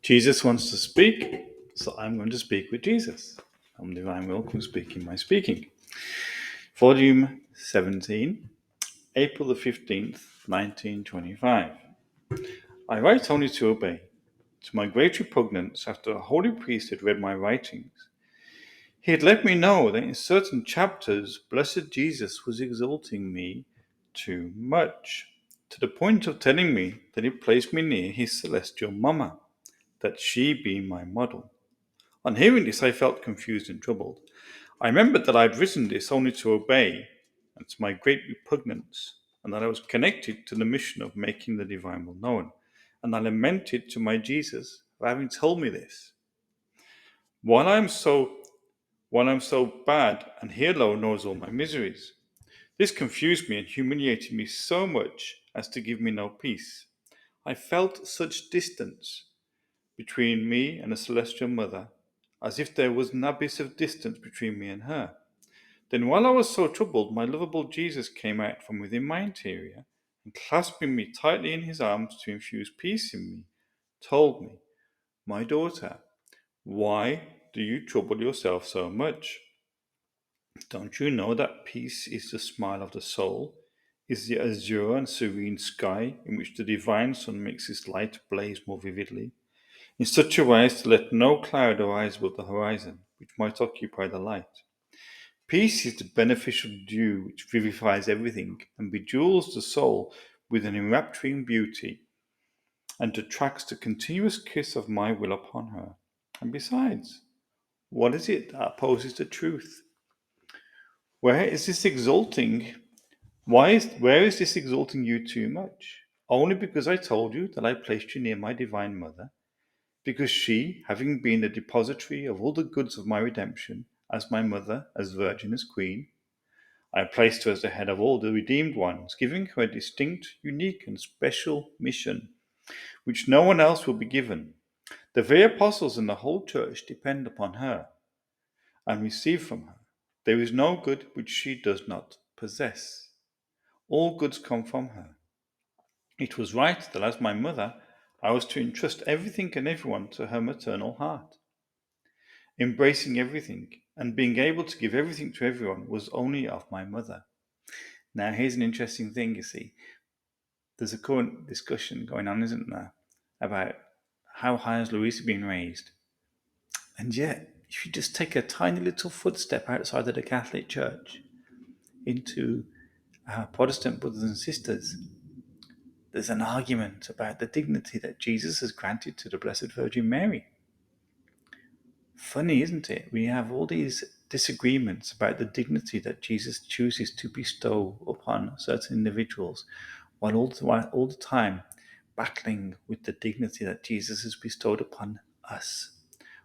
Jesus wants to speak, so I'm going to speak with Jesus. From Divine Will Come Speaking My Speaking. Volume 17, April the 15th, 1925. I write only to obey. To my great repugnance, after a holy priest had read my writings, he had let me know that in certain chapters, blessed Jesus was exalting me too much, to the point of telling me that he placed me near his celestial mama, that she be my model. On hearing this, I felt confused and troubled. I remembered that I had written this only to obey, and to my great repugnance, and that I was connected to the mission of making the divine will known, and I lamented to my Jesus for having told me this. While I am so bad, and here Lo knows all my miseries. This confused me and humiliated me so much as to give me no peace. I felt such distance between me and the Celestial Mother, as if there was an abyss of distance between me and her. Then, while I was so troubled, my lovable Jesus came out from within my interior, and clasping me tightly in his arms to infuse peace in me, told me, "My daughter, why do you trouble yourself so much? Don't you know that peace is the smile of the soul, is the azure and serene sky in which the divine sun makes his light blaze more vividly, in such a way as to let no cloud arise above the horizon, which might occupy the light? Peace is the beneficial dew which vivifies everything and bejewels the soul with an enrapturing beauty, and attracts the continuous kiss of my will upon her. And besides, what is it that opposes the truth? Where is this exalting? Where is this exalting you too much? Only because I told you that I placed you near my divine mother? Because she, having been the depository of all the goods of my redemption, as my mother, as virgin, as queen, I placed her as the head of all the redeemed ones, giving her a distinct, unique, and special mission, which no one else will be given. The very apostles and the whole church depend upon her, and receive from her. There is no good which she does not possess. All goods come from her. It was right that as my mother, I was to entrust everything and everyone to her maternal heart. Embracing everything and being able to give everything to everyone was only of my mother. Now, here's an interesting thing, you see. There's a current discussion going on, isn't there, about how high has Luisa been raised? And yet, if you just take a tiny little footstep outside of the Catholic Church into our Protestant brothers and sisters, there's an argument about the dignity that Jesus has granted to the Blessed Virgin Mary. Funny, isn't it? We have all these disagreements about the dignity that Jesus chooses to bestow upon certain individuals, while all the time battling with the dignity that Jesus has bestowed upon us.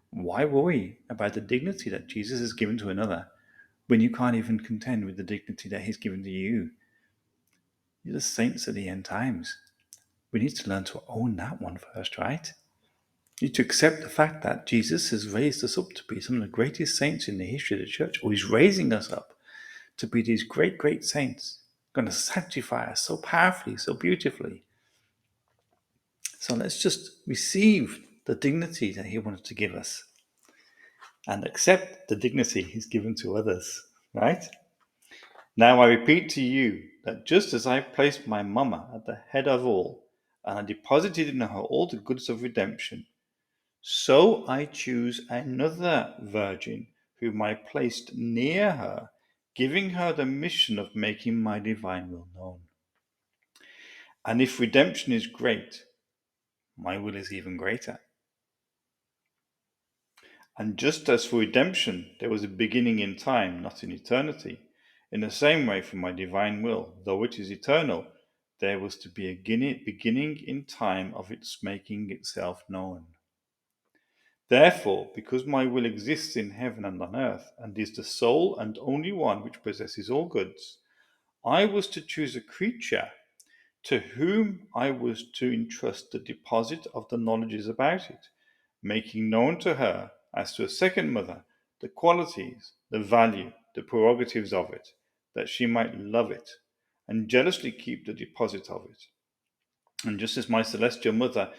Why worry about the dignity that Jesus has given to another when you can't even contend with the dignity that he's given to you? You're the saints of the end times. We need to learn to own that one first, right? You need to accept the fact that Jesus has raised us up to be some of the greatest saints in the history of the church, or he's raising us up to be these great, great saints, going to sanctify us so powerfully, so beautifully. So let's just receive the dignity that he wanted to give us and accept the dignity he's given to others, right? Now I repeat to you that just as I placed my mama at the head of all, and I deposited in her all the goods of redemption, so I choose another virgin whom I placed near her, giving her the mission of making my divine will known. And if redemption is great, my will is even greater. And just as for redemption there was a beginning in time, not in eternity, in the same way for my divine will, though it is eternal, there was to be a beginning in time of its making itself known. Therefore, because my will exists in heaven and on earth, and is the sole and only one which possesses all goods, I was to choose a creature to whom I was to entrust the deposit of the knowledges about it, making known to her, as to a second mother, the qualities, the value, the prerogatives of it, that she might love it, and jealously keep the deposit of it. And just as my celestial mother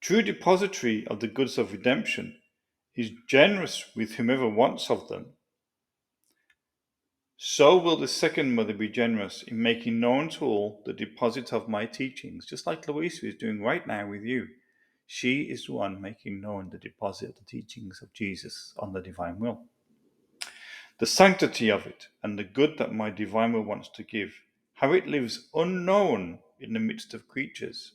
true depository of the goods of redemption, is generous with whomever wants of them, so will the second mother be generous in making known to all the deposit of my teachings, just like Luisa is doing right now with you. She is the one making known the deposit of the teachings of Jesus on the divine will. The sanctity of it and the good that my divine will wants to give, how it lives unknown in the midst of creatures,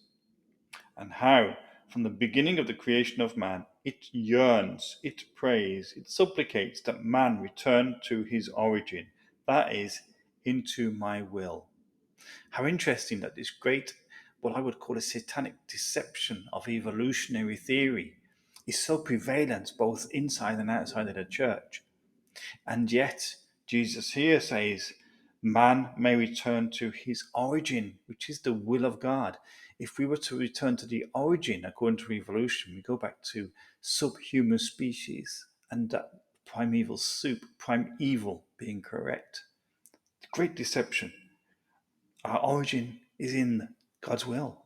and how, from the beginning of the creation of man, it yearns, it prays, it supplicates that man return to his origin, that is, into my will. How interesting that this great, what I would call a satanic deception of evolutionary theory, is so prevalent both inside and outside of the church. And yet, Jesus here says, man may return to his origin, which is the will of God. If we were to return to the origin, according to evolution, we go back to subhuman species and that primeval being correct. Great deception. Our origin is in God's will,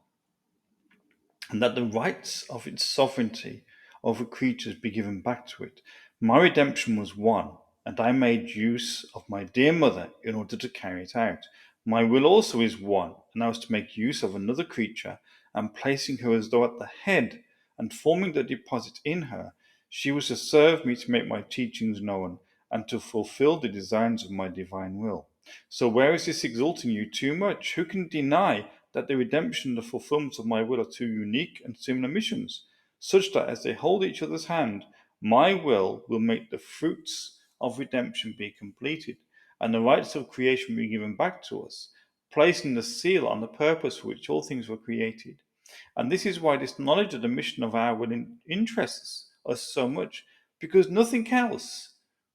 and that the rights of its sovereignty over creatures be given back to it. My redemption was won, and I made use of my dear mother in order to carry it out. My will also is won, and I was to make use of another creature, and placing her as though at the head, and forming the deposit in her, she was to serve me to make my teachings known, and to fulfill the designs of my divine will. So where is this exalting you too much? Who can deny that the redemption and the fulfillment of my will are two unique and similar missions, such that as they hold each other's hand, my will make the fruits of redemption be completed, and the rights of creation be given back to us, placing the seal on the purpose for which all things were created. And this is why this knowledge of the mission of our will interests us so much, because nothing else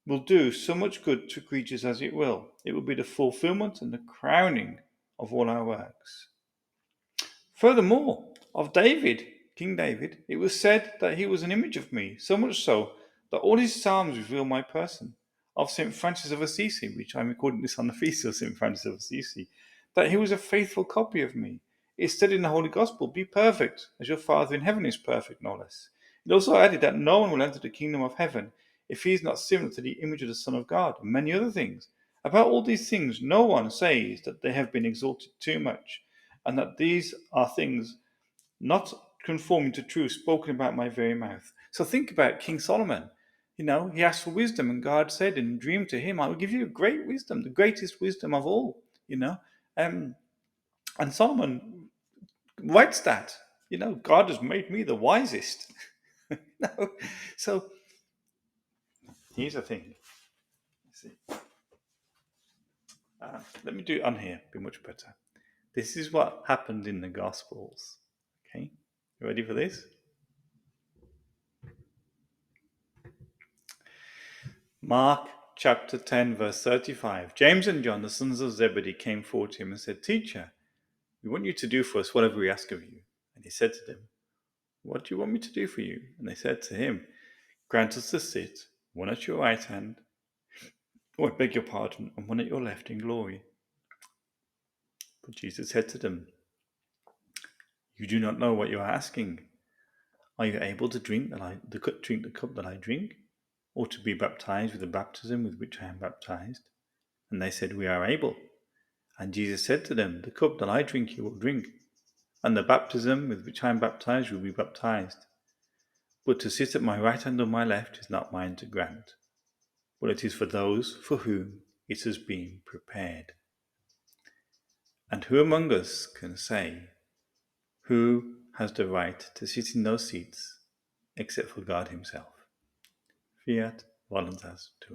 will do so much good to creatures as it will. It will be the fulfillment and the crowning of all our works. Furthermore, of David, King David, it was said that he was an image of me, so much so that all his psalms reveal my person. Of St. Francis of Assisi, which I'm recording this on the feast of St. Francis of Assisi, that he was a faithful copy of me. It said in the Holy Gospel, be perfect, as your Father in heaven is perfect, no less. It also added that no one will enter the kingdom of heaven if he is not similar to the image of the Son of God, and many other things. About all these things, no one says that they have been exalted too much, and that these are things not conforming to truth spoken about my very mouth. So think about King Solomon. He asked for wisdom, and God said in a dream to him, I will give you great wisdom, the greatest wisdom of all. And Solomon writes that. God has made me the wisest. no. So here's the thing. See. Let me do it on here, be much better. This is what happened in the Gospels. Okay, you ready for this? Mark chapter 10, verse 35. James and John, the sons of Zebedee, came forward to him and said, Teacher, we want you to do for us whatever we ask of you. And he said to them, What do you want me to do for you? And they said to him, Grant us to sit, one at your right hand, or I beg your pardon, and one at your left in glory. But Jesus said to them, You do not know what you are asking. Are you able to drink the cup that I drink, or to be baptized with the baptism with which I am baptized? And they said, We are able. And Jesus said to them, The cup that I drink you will drink, and the baptism with which I am baptized you will be baptized. But to sit at my right hand or my left is not mine to grant, but it is for those for whom it has been prepared. And who among us can say, who has the right to sit in those seats except for God himself? Fiat voluntas tua.